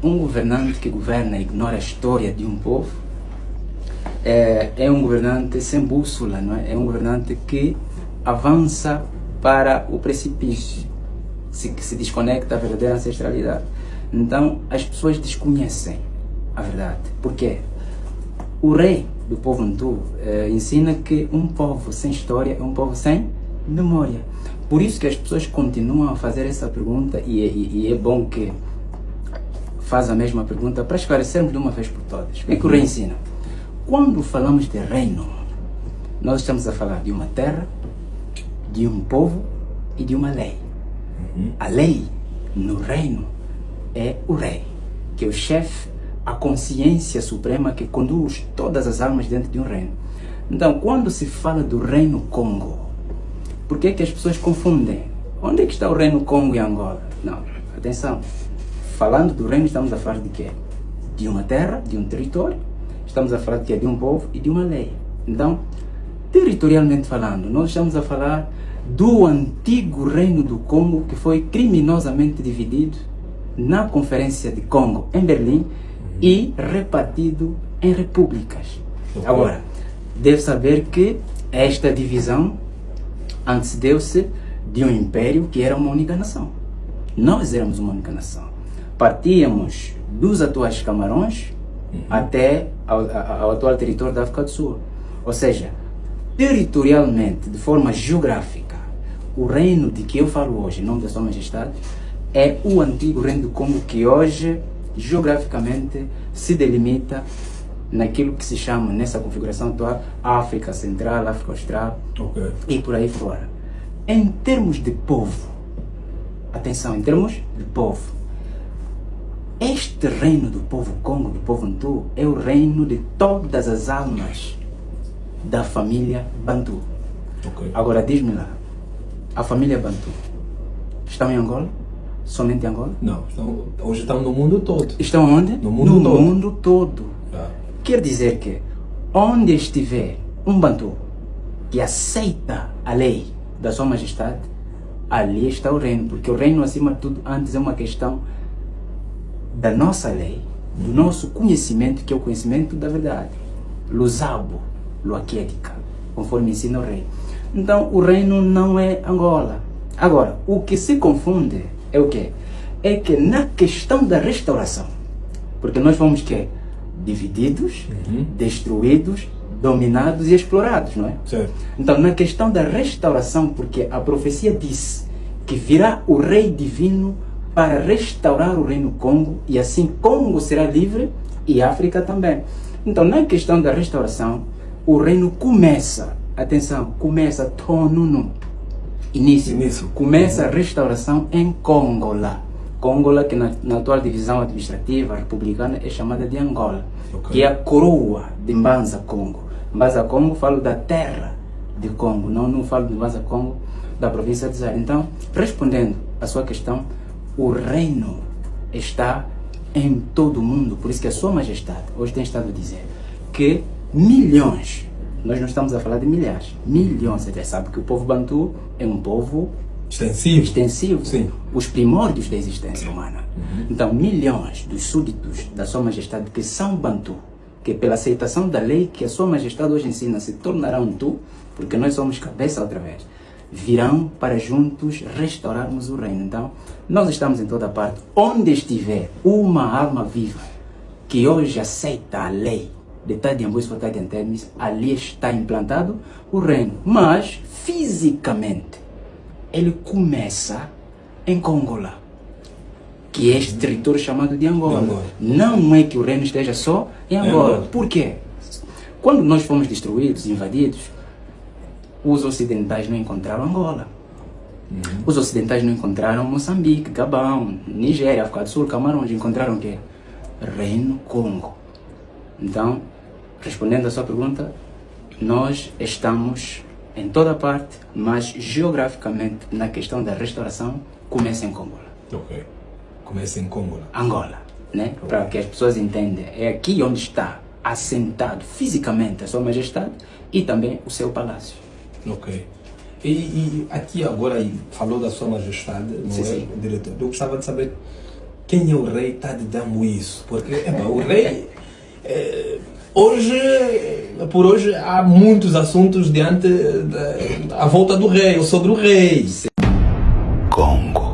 Um governante que governa e ignora a história de um povo é um governante sem bússola, não é? É um governante que avança para o precipício, que se desconecta da verdadeira ancestralidade. Então, as pessoas desconhecem a verdade. Por quê? O rei do povo Ntu ensina que um povo sem história é um povo sem memória. Por isso que as pessoas continuam a fazer essa pergunta e é bom que faz a mesma pergunta para esclarecermos de uma vez por todas. O que é que o rei ensina? Quando falamos de reino, nós estamos a falar de uma terra, de um povo e de uma lei. A lei no reino é o rei, que é o chefe, a consciência suprema que conduz todas as almas dentro de um reino. Então, quando se fala do reino Congo, por que é que as pessoas confundem? Onde é que está o reino Congo e Angola? Não, atenção. Falando do reino, estamos a falar de quê? De uma terra, de um território. Estamos a falar de quê? De um povo e de uma lei. Então, territorialmente falando, nós estamos a falar do antigo reino do Congo, que foi criminosamente dividido na Conferência de Congo, em Berlim, e repartido em repúblicas. Agora, deve saber que esta divisão antecedeu-se de um império que era uma única nação. Nós éramos uma única nação. Partíamos dos atuais Camarões até ao atual território da África do Sul. Ou seja, territorialmente, de forma geográfica, o reino de que eu falo hoje, em nome da Sua Majestade, é o antigo reino do Congo, que hoje, geograficamente, se delimita naquilo que se chama, nessa configuração atual, África Central, África Austral e por aí fora. Em termos de povo, atenção, em termos de povo, este reino do povo Congo, do povo Ntu, é o reino de todas as almas da família Bantu. Agora diz-me lá, a família Bantu estão em Angola? Somente em Angola? Não, hoje estão no mundo todo. Estão onde? No mundo todo. Mundo todo. Quer dizer que onde estiver um Bantu que aceita a lei da Sua Majestade, ali está o reino, porque o reino, acima de tudo, antes é uma questão da nossa lei, do nosso conhecimento, que é o conhecimento da verdade. Lusabo, Luaquética, conforme ensina o rei. Então, o reino não é Angola. Agora, o que se confunde é o quê? É que na questão da restauração, porque nós fomos que divididos, destruídos, dominados e explorados, não é? Certo. Então, na questão da restauração, porque a profecia diz que virá o rei divino para restaurar o reino Congo, e assim Congo será livre e África também. Então, na questão da restauração, o reino começa, atenção, começa Tonunu, início. Começa a restauração em Congola. Congola, que na atual divisão administrativa republicana é chamada de Angola, que é a coroa de Mbanza Congo. Mbanza Congo, falo da terra de Congo, não falo de Mbanza Congo da província de Zaire. Então, respondendo à sua questão, o reino está em todo o mundo, por isso que a Sua Majestade hoje tem estado a dizer que milhões, nós não estamos a falar de milhares, milhões, você já sabe que o povo Bantu é um povo extensivo. Sim. Os primórdios da existência humana. Então, milhões dos súditos da Sua Majestade que são Bantu, que pela aceitação da lei que a Sua Majestade hoje ensina se tornarão Ntu, porque nós somos cabeça outra vez, virão para juntos restaurarmos o reino. Então, nós estamos em toda parte. Onde estiver uma alma viva que hoje aceita a lei de Tadiambus for Tadiantemis, ali está implantado o reino. Mas, fisicamente, ele começa em Congola, que é este território chamado de Angola. Não é que o reino esteja só em Angola. Por quê? Quando nós fomos destruídos, invadidos, os ocidentais não encontraram Angola. Os ocidentais não encontraram Moçambique, Gabão, Nigéria, África do Sul, Camarões. Encontraram o quê? Reino Congo. Então, respondendo à sua pergunta, nós estamos em toda parte, mas geograficamente, na questão da restauração, começa em Congola. Começa em Congola. Angola, né? Para que as pessoas entendam. É aqui onde está assentado fisicamente a Sua Majestade e também o seu palácio. E aqui agora falou da Sua Majestade, não é, diretor? Eu gostava de saber quem é o rei está de dando isso. Porque o rei, hoje, por hoje, há muitos assuntos à volta do rei, ou sobre o rei. Congo.